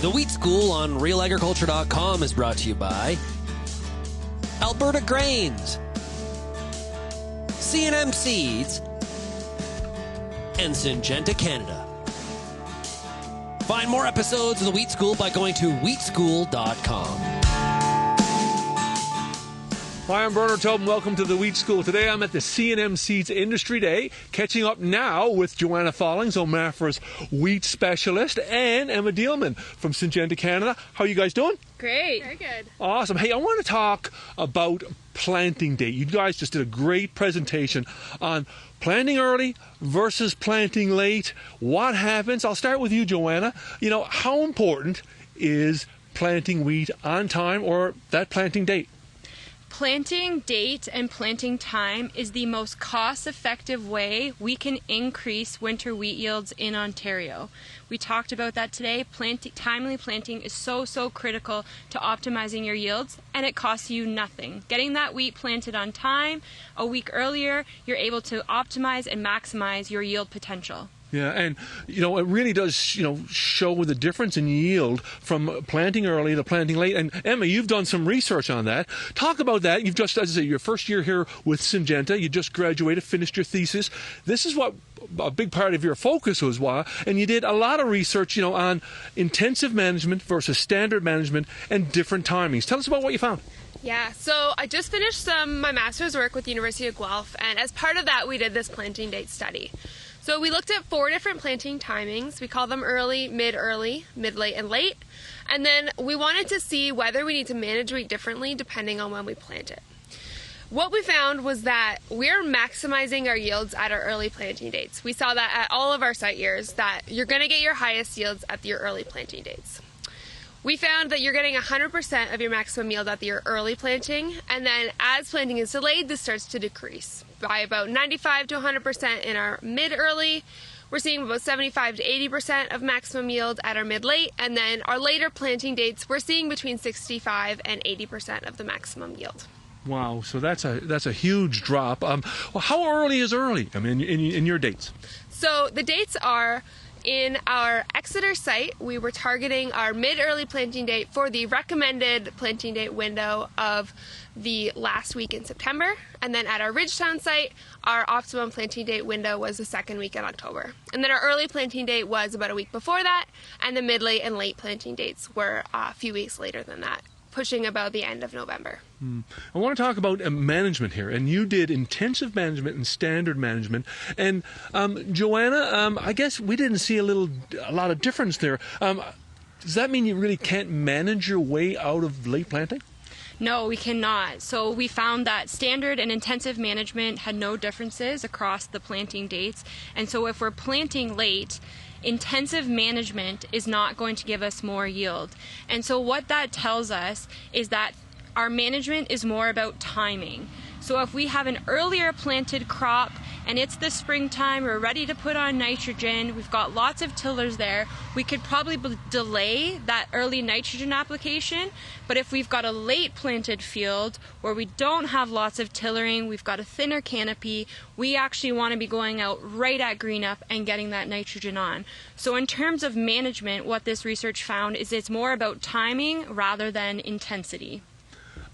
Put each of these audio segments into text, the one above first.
The Wheat School on RealAgriculture.com is brought to you by Alberta Grains, C&M Seeds, and Syngenta Canada. Find more episodes of The Wheat School by going to wheatschool.com. Hi, I'm Bernard Tobin. Welcome to the Wheat School. Today I'm at the C&M Seeds Industry Day, catching up now with Joanna Follings, OMAFRA's wheat specialist, and Emma Dieleman from Syngenta Canada. How are you guys doing? Great. Very good. Awesome. Hey, I want to talk about planting date. You guys just did a great presentation on planting early versus planting late. What happens? I'll start with you, Joanna. You know, how important is planting wheat on time or that planting date? Planting date and planting time is the most cost-effective way we can increase winter wheat yields in Ontario. We talked about that today. Timely planting is so critical to optimizing your yields, and it costs you nothing. Getting that wheat planted on time, a week earlier, you're able to optimize and maximize your yield potential. Yeah, and you know, it really does, you know, show the difference in yield from planting early to planting late. And Emma, you've done some research on that. Talk about that. You've just, as I say, your first year here with Syngenta. You just graduated, finished your thesis. This is what a big part of your focus was, and you did a lot of research, you know, on intensive management versus standard management and different timings. Tell us about what you found. Yeah, so I just finished my master's work with the University of Guelph, and as part of that, we did this planting date study. So we looked at 4 different planting timings. We call them early, mid-late, and late. And then we wanted to see whether we need to manage wheat differently depending on when we plant it. What we found was that we're maximizing our yields at our early planting dates. We saw that at all of our site years, that you're going to get your highest yields at your early planting dates. We found that you're getting 100% of your maximum yield at your early planting, and then as planting is delayed, this starts to decrease by about 95 to 100% in our mid-early. We're seeing about 75 to 80% of maximum yield at our mid-late, and then our later planting dates, we're seeing between 65 and 80% of the maximum yield. Wow, so that's a huge drop. Well, how early is early? I mean, in your dates. So the dates are, in our Exeter site, we were targeting our mid-early planting date for the recommended planting date window of the last week in September. And then at our Ridgetown site, our optimum planting date window was the second week in October. And then our early planting date was about a week before that, and the mid, late, and late planting dates were a few weeks later than that, pushing about the end of November. I want to talk about management here, and you did intensive management and standard management. And Joanna, I guess we didn't see a lot of difference there. Does that mean you really can't manage your way out of late planting? No, we cannot. So we found that standard and intensive management had no differences across the planting dates. And so if we're planting late, intensive management is not going to give us more yield. And so what that tells us is that our management is more about timing. So if we have an earlier planted crop and it's the springtime, we're ready to put on nitrogen, we've got lots of tillers there, we could probably delay that early nitrogen application. But if we've got a late planted field where we don't have lots of tillering, we've got a thinner canopy, we actually want to be going out right at green up and getting that nitrogen on. So in terms of management, what this research found is it's more about timing rather than intensity.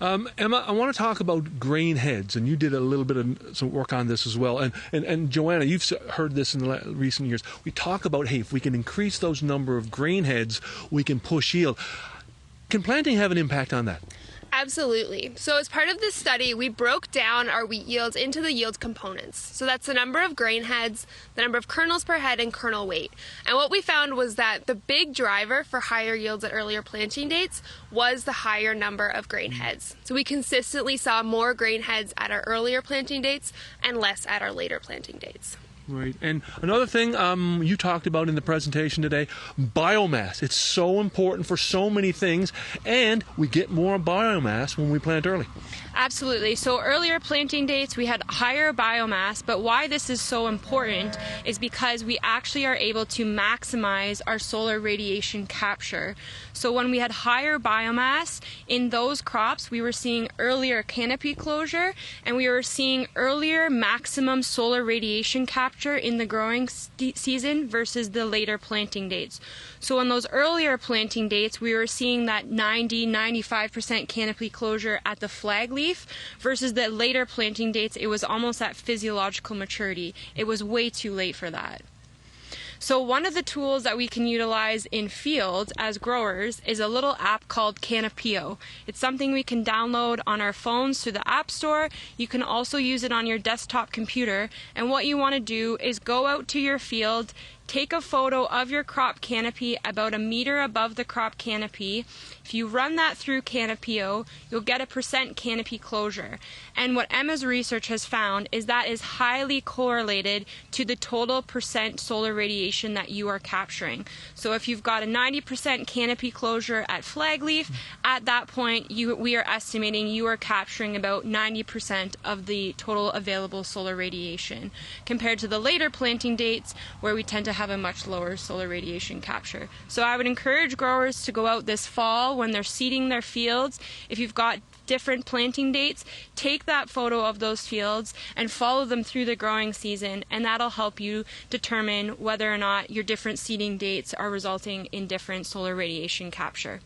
Emma, I want to talk about grain heads, and you did a little bit of some work on this as well. And Joanna, you've heard this in the recent years. We talk about, hey, if we can increase those number of grain heads, we can push yield. Can planting have an impact on that? Absolutely. So as part of this study, we broke down our wheat yields into the yield components. So that's the number of grain heads, the number of kernels per head, and kernel weight. And what we found was that the big driver for higher yields at earlier planting dates was the higher number of grain heads. So we consistently saw more grain heads at our earlier planting dates and less at our later planting dates. Right. And another thing you talked about in the presentation today, biomass. It's so important for so many things, and we get more biomass when we plant early. Absolutely. So earlier planting dates, we had higher biomass, but why this is so important is because we actually are able to maximize our solar radiation capture. So when we had higher biomass in those crops, we were seeing earlier canopy closure, and we were seeing earlier maximum solar radiation capture capture in the growing season versus the later planting dates. So on those earlier planting dates, we were seeing that 90-95% canopy closure at the flag leaf versus the later planting dates, it was almost at physiological maturity. It was way too late for that. So one of the tools that we can utilize in fields as growers is a little app called Canopio. It's something we can download on our phones through the App Store. You can also use it on your desktop computer. And what you want to do is go out to your field, take a photo of your crop canopy about a meter above the crop canopy. If you run that through Canopio, you'll get a % canopy closure. And what Emma's research has found is that is highly correlated to the total % solar radiation that you are capturing. So if you've got a 90% canopy closure at flag leaf, at that point we are estimating you are capturing about 90% of the total available solar radiation, compared to the later planting dates where we tend to have a much lower solar radiation capture. So I would encourage growers to go out this fall when they're seeding their fields. If you've got different planting dates, take that photo of those fields and follow them through the growing season, and that'll help you determine whether or not your different seeding dates are resulting in different solar radiation capture.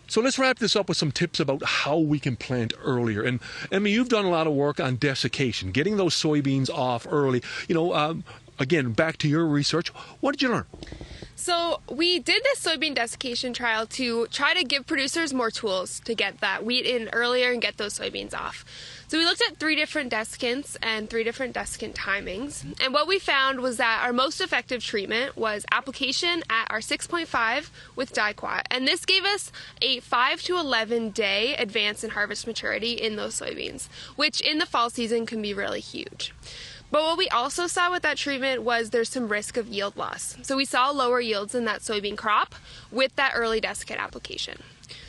So let's wrap this up with some tips about how we can plant earlier. And Emma, you've done a lot of work on desiccation, getting those soybeans off early. Again, back to your research, what did you learn? So we did this soybean desiccation trial to try to give producers more tools to get that wheat in earlier and get those soybeans off. So we looked at 3 different desiccants and 3 different desiccant timings. And what we found was that our most effective treatment was application at our 6.5 with diquat. And this gave us a 5 to 11 day advance in harvest maturity in those soybeans, which in the fall season can be really huge. But what we also saw with that treatment was there's some risk of yield loss. So we saw lower yields in that soybean crop with that early desiccant application.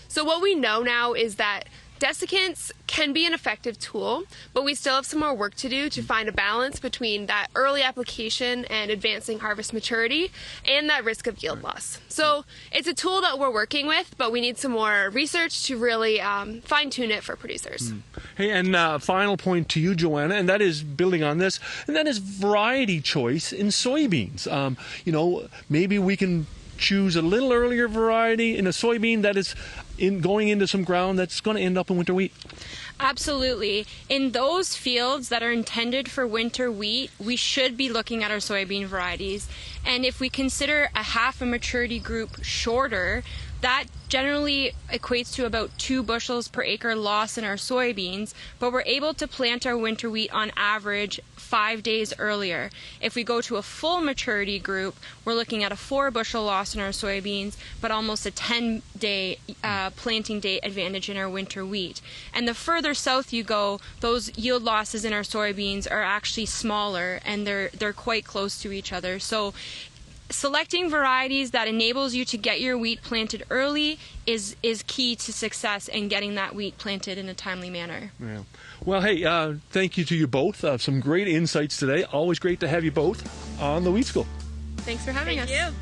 So what we know now is that desiccants can be an effective tool, but we still have some more work to do to find a balance between that early application and advancing harvest maturity and that risk of yield loss. So it's a tool that we're working with, but we need some more research to really fine-tune it for producers. Hey, and final point to you, Joanna, and that is building on this, and that is variety choice in soybeans. Maybe we can choose a little earlier variety in a soybean that is going into some ground that's going to end up in winter wheat. Absolutely. In those fields that are intended for winter wheat, we should be looking at our soybean varieties. And if we consider a half a maturity group shorter, that generally equates to about 2 bushels per acre loss in our soybeans, but we're able to plant our winter wheat on average 5 days earlier. If we go to a full maturity group, we're looking at a 4 bushel loss in our soybeans, but almost a 10-day planting date advantage in our winter wheat. And the further south you go, those yield losses in our soybeans are actually smaller, and they're quite close to each other. So selecting varieties that enables you to get your wheat planted early is key to success in getting that wheat planted in a timely manner. Yeah. Well, hey, thank you to you both. Some great insights today. Always great to have you both on the Wheat School. Thanks for having us. Thank you.